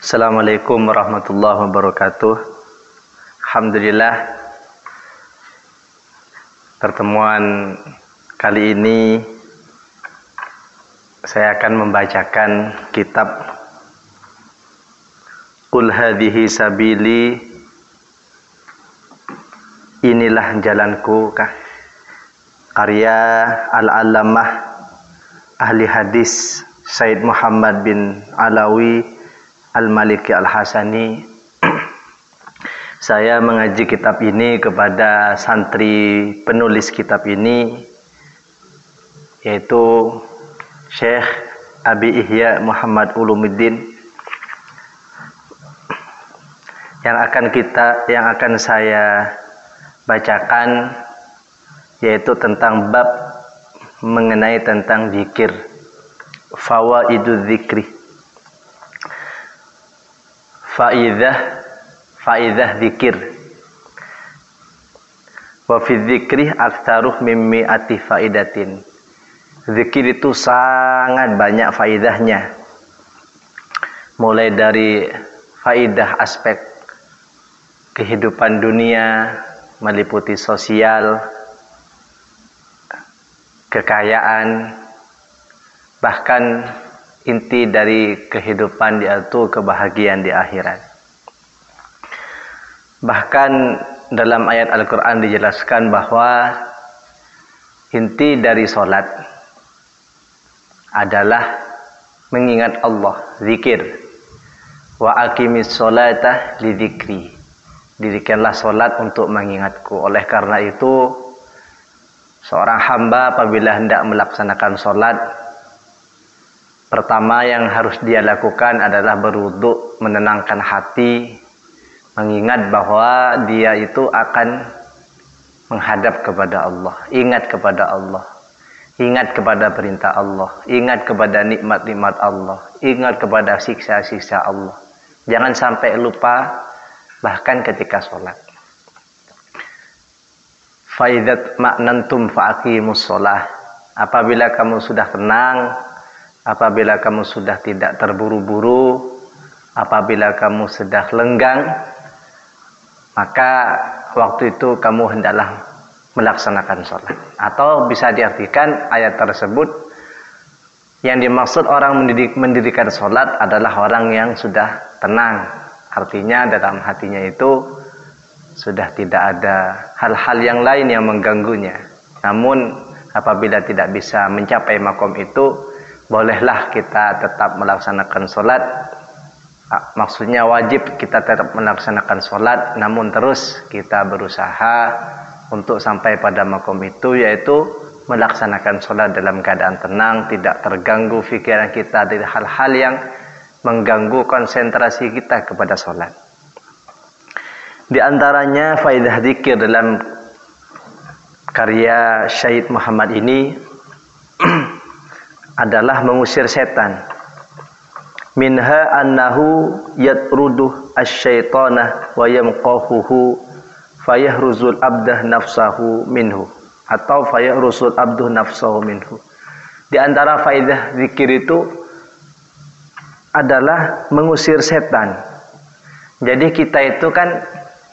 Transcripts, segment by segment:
Assalamualaikum warahmatullahi wabarakatuh. Alhamdulillah, pertemuan kali ini saya akan membacakan kitab Qul hadhihi sabili, inilah jalanku, karya Al-Allamah ahli hadis Said Muhammad bin Alawi Al-Maliki Al-Hasani. Saya mengaji kitab ini kepada santri penulis kitab ini, yaitu Syekh Abi Ihya Muhammad Ulumuddin, yang akan saya bacakan yaitu tentang bab mengenai tentang zikir, fawaidul zikri, faidah zikir. Wa fi dzikri aktsaruh min mi'ati faidatin. Zikir itu sangat banyak faidahnya. Mulai dari faidah aspek kehidupan dunia, meliputi sosial, kekayaan, bahkan inti dari kehidupan yaitu kebahagiaan di akhirat. Bahkan dalam ayat Al-Quran dijelaskan bahwa inti dari solat adalah mengingat Allah, zikir. Wa aqimis sholata lidzikri, dirikanlah solat untuk mengingatku. Oleh karena itu, seorang hamba apabila hendak melaksanakan solat, pertama yang harus dia lakukan adalah berwudu, menenangkan hati, mengingat bahwa dia itu akan menghadap kepada Allah, ingat kepada Allah, ingat kepada perintah Allah, ingat kepada nikmat-nikmat Allah, ingat kepada siksa-siksa Allah. Jangan sampai lupa bahkan ketika sholat. Faidat ma'nantum fa'aqimus sholah. Apabila kamu sudah tenang, apabila kamu sudah tidak terburu-buru, apabila kamu sudah lenggang, maka waktu itu kamu hendaklah melaksanakan sholat. Atau bisa diartikan ayat tersebut, yang dimaksud orang mendirikan sholat adalah orang yang sudah tenang. Artinya dalam hatinya itu sudah tidak ada hal-hal yang lain yang mengganggunya. Namun apabila tidak bisa mencapai makom itu, bolehlah kita tetap melaksanakan sholat. Maksudnya wajib kita tetap melaksanakan sholat, namun terus kita berusaha untuk sampai pada makom itu, yaitu melaksanakan sholat dalam keadaan tenang, tidak terganggu pikiran kita dari hal-hal yang mengganggu konsentrasi kita kepada sholat. Di antaranya faidah zikir dalam karya Syed Muhammad ini adalah mengusir setan. Minha annahu yatruduh asyaitana wa yamqahuhu fayahruzul abdah nafsahu minhu, atau fayahruzul abduh nafsahu minhu. Di antara faidah zikir itu adalah mengusir setan. Jadi kita itu kan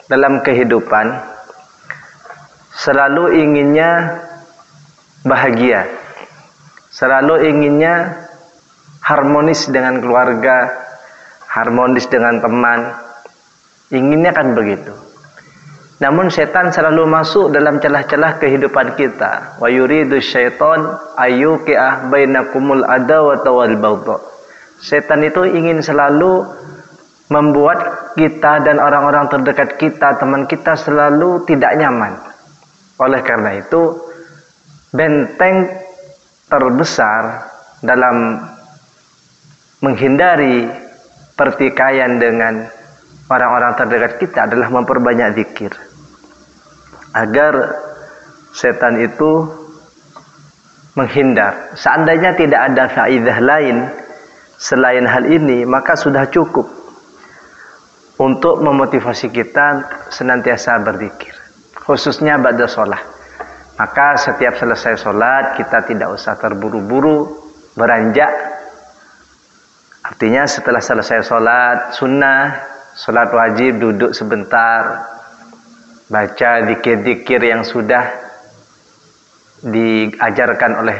dalam kehidupan selalu inginnya bahagia, selalu inginnya harmonis dengan keluarga, harmonis dengan teman, inginnya kan begitu. Namun setan selalu masuk dalam celah-celah kehidupan kita. Wa yuridu syaiton ayyuqi'ah bainakumul adawata wal baghdha. Setan itu ingin selalu membuat kita dan orang-orang terdekat kita, teman kita, selalu tidak nyaman. Oleh karena itu, benteng terbesar dalam menghindari pertikaian dengan orang-orang terdekat kita adalah memperbanyak zikir, agar setan itu menghindar. Seandainya tidak ada faidah lain selain hal ini, maka sudah cukup untuk memotivasi kita senantiasa berzikir, khususnya ba'da sholat. Maka setiap selesai sholat kita tidak usah terburu-buru beranjak Artinya setelah selesai sholat sunnah, sholat wajib, duduk sebentar, baca zikir-zikir yang sudah diajarkan oleh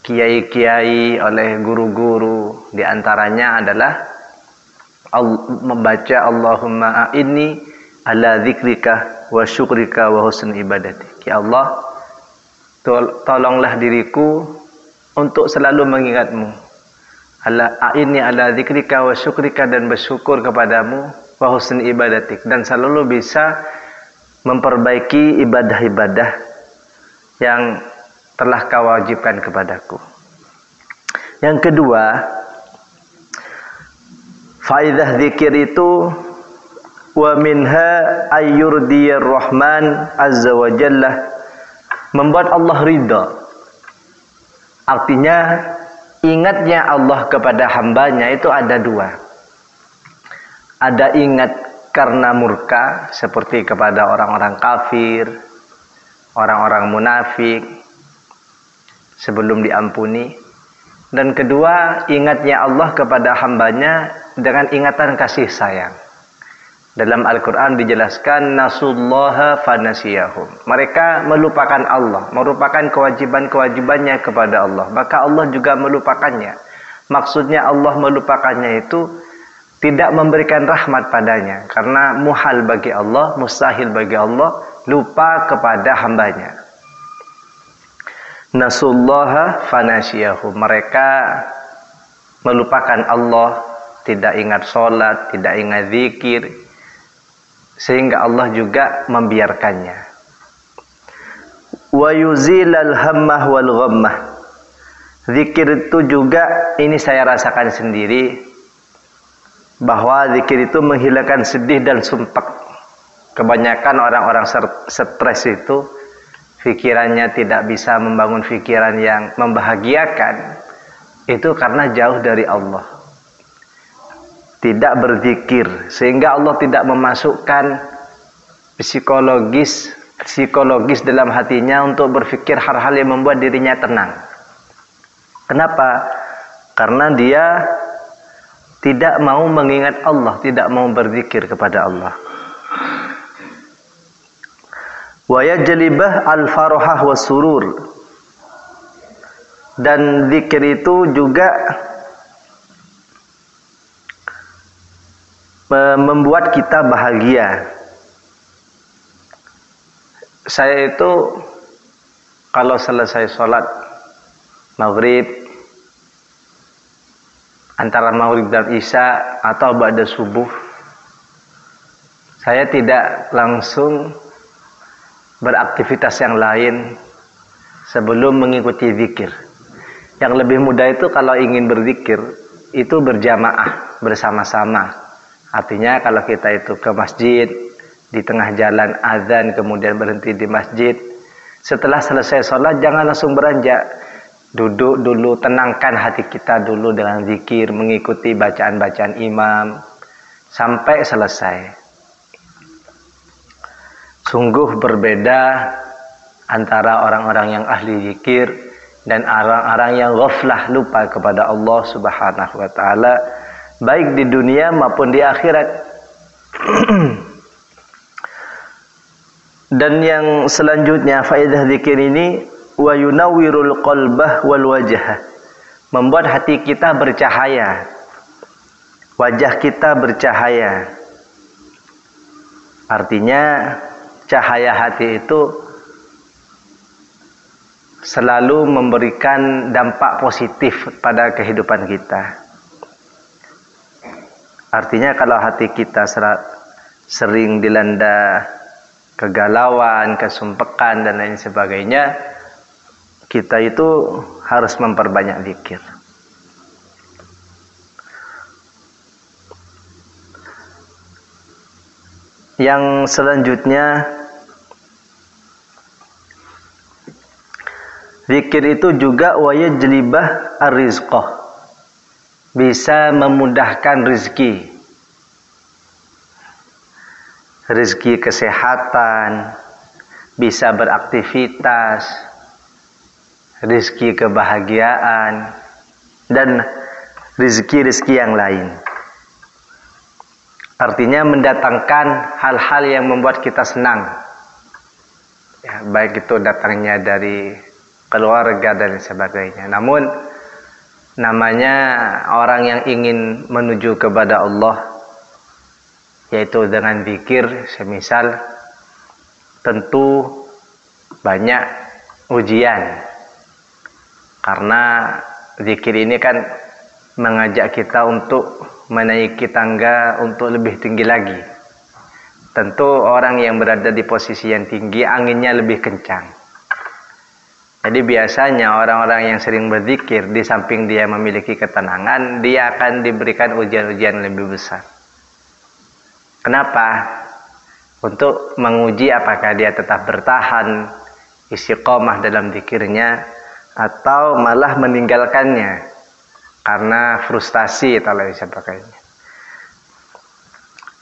kiai-kiai, oleh guru-guru. Di antaranya adalah membaca Allahumma a'inni ala dzikrika wa syukrika wa husni ibadatik. Ya Allah, tolonglah diriku untuk selalu mengingatmu. A'inni ala dzikrika wa syukrika, dan bersyukur kepadamu, wa husni ibadatik, dan selalu bisa memperbaiki ibadah-ibadah yang telah kau wajibkan kepadaku. Yang kedua, faidah zikir itu wa minha ayyurdiyar rahman azza wa jalla, membuat Allah ridha. Artinya ingatnya Allah kepada hambanya itu ada dua. Ada ingat karena murka, seperti kepada orang-orang kafir, orang-orang munafik, sebelum diampuni. Dan kedua, ingatnya Allah kepada hambanya dengan ingatan kasih sayang. Dalam Al-Quran dijelaskan, nasullaha fanasiyahum. Mereka melupakan Allah, merupakan kewajiban-kewajibannya kepada Allah, maka Allah juga melupakannya. Maksudnya Allah melupakannya itu tidak memberikan rahmat padanya, karena muhal bagi Allah, mustahil bagi Allah lupa kepada hambanya. Nasullaha fanasiyahum. Mereka melupakan Allah, tidak ingat sholat, tidak ingat zikir, sehingga Allah juga membiarkannya. Wa yuzilal hammah wal ghammah. Zikir itu juga, ini saya rasakan sendiri, bahwa zikir itu menghilangkan sedih dan sumpek. Kebanyakan orang-orang stres itu pikirannya tidak bisa membangun pikiran yang membahagiakan, itu karena jauh dari Allah, tidak berzikir, sehingga Allah tidak memasukkan psikologis dalam hatinya untuk berpikir hal-hal yang membuat dirinya tenang. Kenapa? Karena dia tidak mau mengingat Allah, tidak mau berzikir kepada Allah. Wa yajlibah al-farahah was-surur. Dan zikir itu juga membuat kita bahagia. Saya itu kalau selesai sholat maghrib, antara maghrib dan isya atau ba'da subuh, saya tidak langsung beraktivitas yang lain sebelum mengikuti zikir. Yang lebih mudah itu kalau ingin berzikir itu berjamaah, bersama-sama. Artinya kalau kita itu ke masjid, di tengah jalan azan kemudian berhenti di masjid, setelah selesai sholat jangan langsung beranjak, duduk dulu, tenangkan hati kita dulu dengan zikir, mengikuti bacaan-bacaan imam sampai selesai. Sungguh berbeda antara orang-orang yang ahli zikir dan orang-orang yang ghaflah, lupa kepada Allah Subhanahu wa taala, baik di dunia maupun di akhirat. Dan yang selanjutnya, faedah zikir ini wa yunawwirul qalbah wal wajah, membuat hati kita bercahaya, wajah kita bercahaya. Artinya cahaya hati itu selalu memberikan dampak positif pada kehidupan kita. Artinya kalau hati kita sering dilanda kegalauan, kesumpekan dan lain sebagainya, kita itu harus memperbanyak zikir. Yang selanjutnya, zikir itu juga wa yajlibah ar-rizqah, bisa memudahkan rezeki. Rezeki kesehatan, bisa beraktivitas, rezeki kebahagiaan, dan rizki-rizki yang lain. Artinya mendatangkan hal-hal yang membuat kita senang. Ya, baik itu datangnya dari keluarga dan sebagainya. Namun namanya orang yang ingin menuju kepada Allah, yaitu dengan zikir, semisal tentu banyak ujian. Karena zikir ini kan mengajak kita untuk menaiki tangga untuk lebih tinggi lagi. Tentu orang yang berada di posisi yang tinggi anginnya lebih kencang. Jadi biasanya orang-orang yang sering berzikir, di samping dia memiliki ketenangan, dia akan diberikan ujian-ujian lebih besar. Kenapa? Untuk menguji apakah dia tetap bertahan istiqomah dalam zikirnya atau malah meninggalkannya karena frustasi atau lain sebagainya.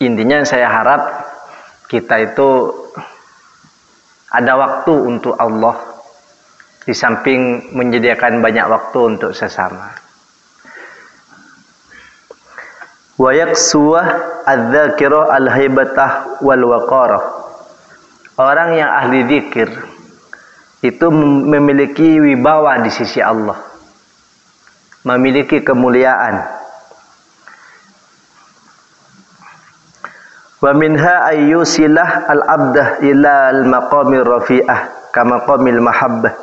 Intinya saya harap kita itu ada waktu untuk Allah, di samping menyediakan banyak waktu untuk sesama. Wa yaksuwa adz-dzakira al-haibatah wal waqarah. Orang yang ahli zikir itu memiliki wibawa di sisi Allah, memiliki kemuliaan. Wa minha ayyusilah al-abdah ila al-maqamir rafi'ah kama maqamil mahabbah.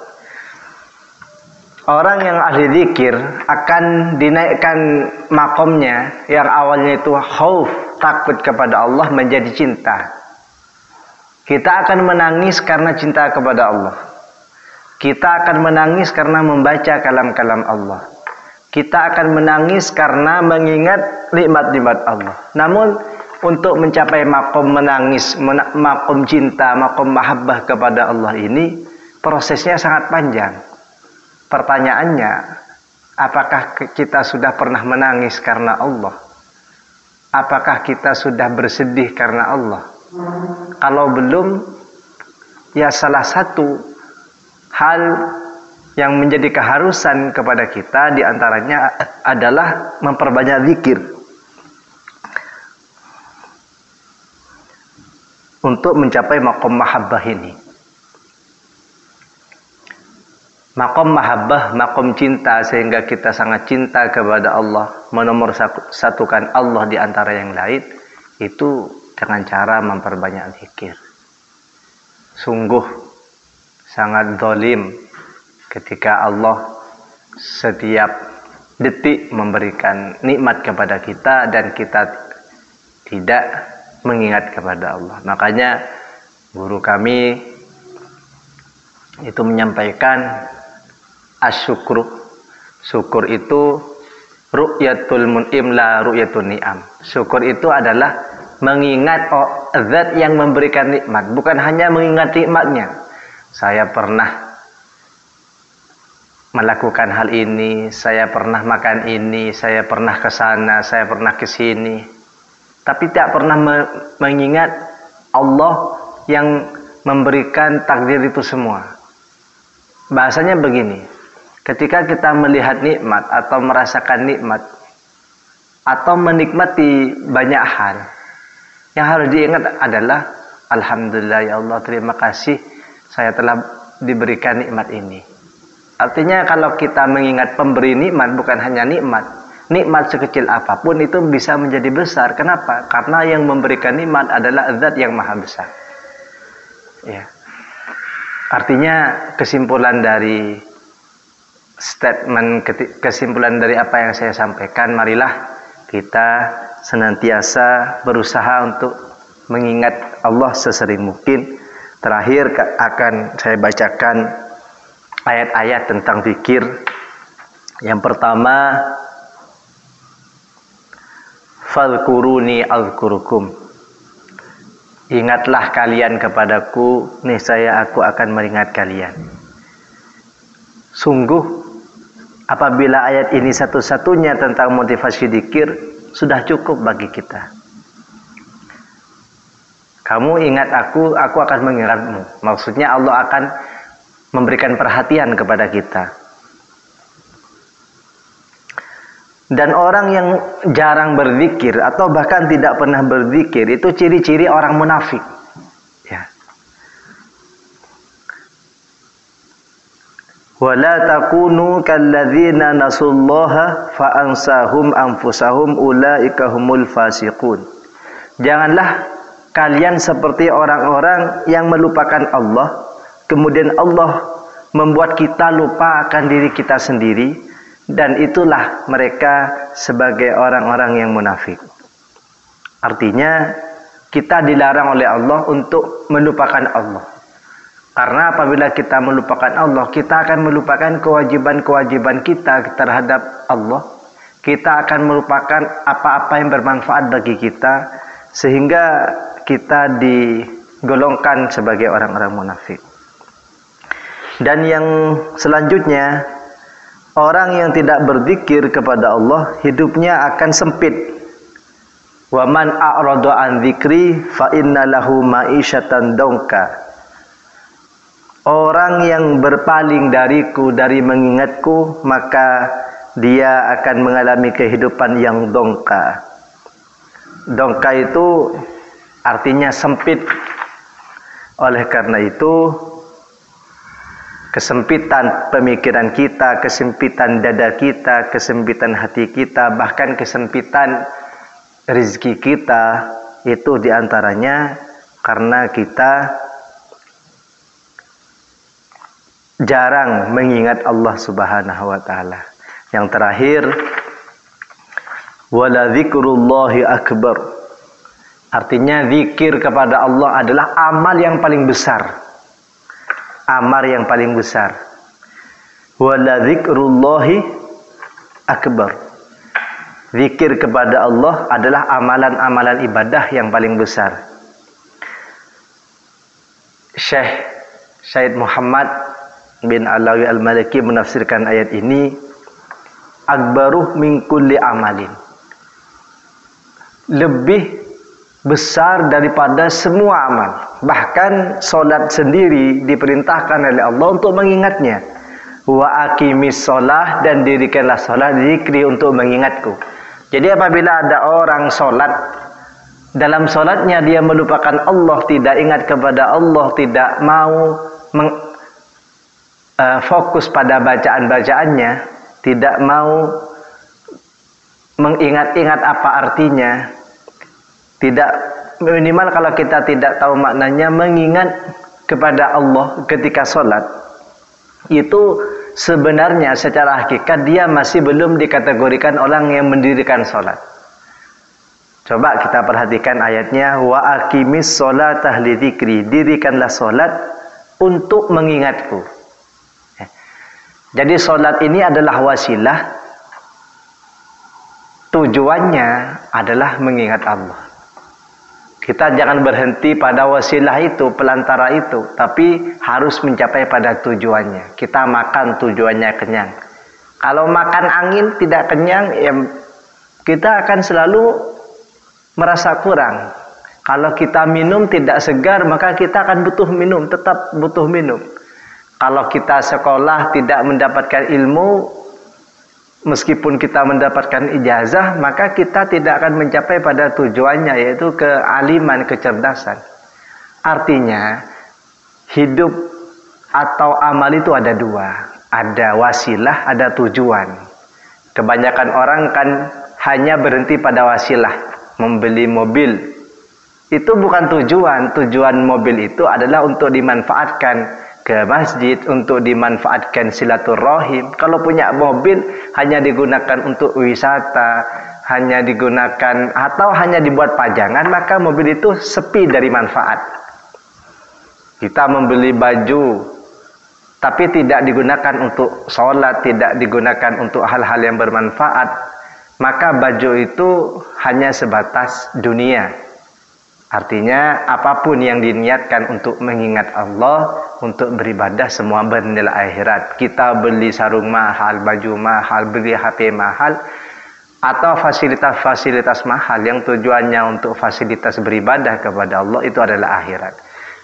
Orang yang ahli zikir akan dinaikkan makomnya yang awalnya itu khauf, takut kepada Allah, menjadi cinta. Kita akan menangis karena cinta kepada Allah. Kita akan menangis karena membaca kalam-kalam Allah. Kita akan menangis karena mengingat nikmat-nikmat Allah. Namun untuk mencapai makom menangis, makom cinta, makom mahabbah kepada Allah ini prosesnya sangat panjang. Pertanyaannya, apakah kita sudah pernah menangis karena Allah? Apakah kita sudah bersedih karena Allah? Kalau belum, ya salah satu hal yang menjadi keharusan kepada kita diantaranya adalah memperbanyak zikir untuk mencapai makom mahabbah ini. Makom mahabbah, makom cinta, sehingga kita sangat cinta kepada Allah, menomor satukan Allah di antara yang lain, itu dengan cara memperbanyak zikir. Sungguh sangat zalim ketika Allah setiap detik memberikan nikmat kepada kita dan kita tidak mengingat kepada Allah. Makanya guru kami itu menyampaikan asyukru, syukur itu ru'yatul mun'im la ru'yatun ni'am. Syukur itu adalah mengingat zat yang memberikan nikmat, bukan hanya mengingat nikmatnya. Saya pernah melakukan hal ini, saya pernah makan ini, saya pernah ke sana, saya pernah ke sini, tapi tidak pernah mengingat Allah yang memberikan takdir itu semua. Bahasanya begini, ketika kita melihat nikmat atau merasakan nikmat atau menikmati banyak hal, yang harus diingat adalah alhamdulillah ya Allah, terima kasih saya telah diberikan nikmat ini. Artinya kalau kita mengingat pemberi nikmat, bukan hanya nikmat, nikmat sekecil apapun itu bisa menjadi besar. Kenapa? Karena yang memberikan nikmat adalah zat yang maha besar. Ya. Artinya kesimpulan dari kesimpulan dari apa yang saya sampaikan, marilah kita senantiasa berusaha untuk mengingat Allah sesering mungkin. Terakhir akan saya bacakan ayat-ayat tentang zikir. Yang pertama, fadhkuruni azkurukum. Ingatlah kalian kepadaku, niscaya aku akan mengingat kalian. Sungguh, apabila ayat ini satu-satunya tentang motivasi zikir, sudah cukup bagi kita. Kamu ingat aku akan mengingatmu. Maksudnya Allah akan memberikan perhatian kepada kita. Dan orang yang jarang berzikir atau bahkan tidak pernah berzikir itu ciri-ciri orang munafik. Ya. Wala takunu kalladzina nasullaha fa ansahum anfusahum ulaika humul fasiqun. Janganlah kalian seperti orang-orang yang melupakan Allah, kemudian Allah membuat kita lupa akan diri kita sendiri. Dan itulah mereka sebagai orang-orang yang munafik. Artinya kita dilarang oleh Allah untuk melupakan Allah. Karena apabila kita melupakan Allah, kita akan melupakan kewajiban-kewajiban kita terhadap Allah. Kita akan melupakan apa-apa yang bermanfaat bagi kita, sehingga kita digolongkan sebagai orang-orang munafik. Dan yang selanjutnya, orang yang tidak berzikir kepada Allah, hidupnya akan sempit. Wa man a'rada an dzikri fa inna lahu ma'isyatan dongka. Orang yang berpaling dariku, dari mengingatku, maka dia akan mengalami kehidupan yang dongka. Dongka itu artinya sempit. Oleh karena itu, kesempitan pemikiran kita, kesempitan dada kita, kesempitan hati kita, bahkan kesempitan rezeki kita, itu diantaranya karena kita jarang mengingat Allah Subhanahu wa Ta'ala. Yang terakhir, wala dzikrullahi akbar. Artinya zikir kepada Allah adalah amal yang paling besar. Amal yang paling besar. Wala dzikrullahi akbar. Zikir kepada Allah adalah amalan-amalan ibadah yang paling besar. Syekh Syed Muhammad bin Alawi Al-Maliki menafsirkan ayat ini, akbaruh min kulli amalin. Lebih besar daripada semua amal. Bahkan solat sendiri diperintahkan oleh Allah untuk mengingatnya. Wa aqimis sholah, dan dirikanlah solat zikri untuk mengingatku. Jadi apabila ada orang solat, dalam solatnya dia melupakan Allah, tidak ingat kepada Allah, tidak mau fokus pada bacaan-bacaannya, tidak mau mengingat-ingat apa artinya, tidak, minimal kalau kita tidak tahu maknanya, mengingat kepada Allah ketika sholat, itu sebenarnya secara hakikat dia masih belum dikategorikan orang yang mendirikan sholat. Coba kita perhatikan ayatnya, wa aqimis sholatah li dzikri, dirikanlah sholat untuk mengingatku. Jadi sholat ini adalah wasilah, tujuannya adalah mengingat Allah. Kita jangan berhenti pada wasilah itu, pelantara itu, tapi harus mencapai pada tujuannya. Kita makan tujuannya kenyang. Kalau makan angin tidak kenyang, ya kita akan selalu merasa kurang. Kalau kita minum tidak segar, maka kita akan butuh minum, tetap butuh minum. Kalau kita sekolah tidak mendapatkan ilmu, meskipun kita mendapatkan ijazah, maka kita tidak akan mencapai pada tujuannya, yaitu kealiman, kecerdasan. Artinya, hidup atau amal itu ada dua. Ada wasilah, ada tujuan. Kebanyakan orang kan hanya berhenti pada wasilah. Membeli mobil, itu bukan tujuan. Tujuan mobil itu adalah untuk dimanfaatkan ke masjid, untuk dimanfaatkan silaturahim. Kalau punya mobil hanya digunakan untuk wisata, hanya digunakan atau hanya dibuat pajangan, maka mobil itu sepi dari manfaat. Kita membeli baju tapi tidak digunakan untuk sholat, tidak digunakan untuk hal-hal yang bermanfaat, maka baju itu hanya sebatas dunia. Artinya apapun yang diniatkan untuk mengingat Allah, untuk beribadah, semua bernilai akhirat. Kita beli sarung mahal, baju mahal, beli HP mahal, atau fasilitas-fasilitas mahal yang tujuannya untuk fasilitas beribadah kepada Allah, itu adalah akhirat.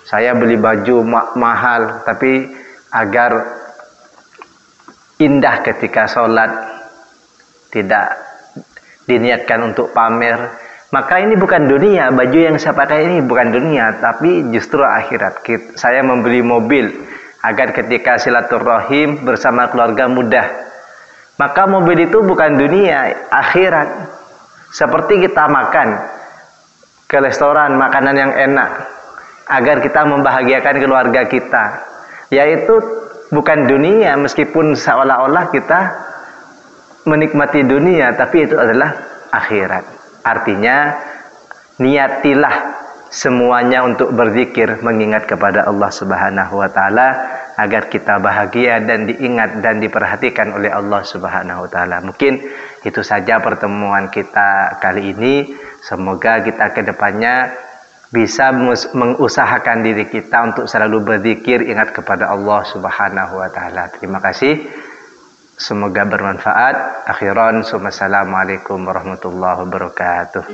Saya beli baju mahal tapi agar indah ketika sholat, tidak diniatkan untuk pamer, maka ini bukan dunia. Baju yang saya pakai ini bukan dunia, tapi justru akhirat. Saya membeli mobil agar ketika silaturahim bersama keluarga mudah. Maka mobil itu bukan dunia, akhirat. Seperti kita makan ke restoran makanan yang enak agar kita membahagiakan keluarga kita, yaitu bukan dunia, meskipun seolah-olah kita menikmati dunia, tapi itu adalah akhirat. Artinya niatilah semuanya untuk berzikir, mengingat kepada Allah Subhanahu wa taala agar kita bahagia dan diingat dan diperhatikan oleh Allah Subhanahu wa taala. Mungkin itu saja pertemuan kita kali ini. Semoga kita ke depannya bisa mengusahakan diri kita untuk selalu berzikir, ingat kepada Allah Subhanahu wa taala. Terima kasih. Semoga bermanfaat. Akhiran, assalamualaikum warahmatullahi wabarakatuh.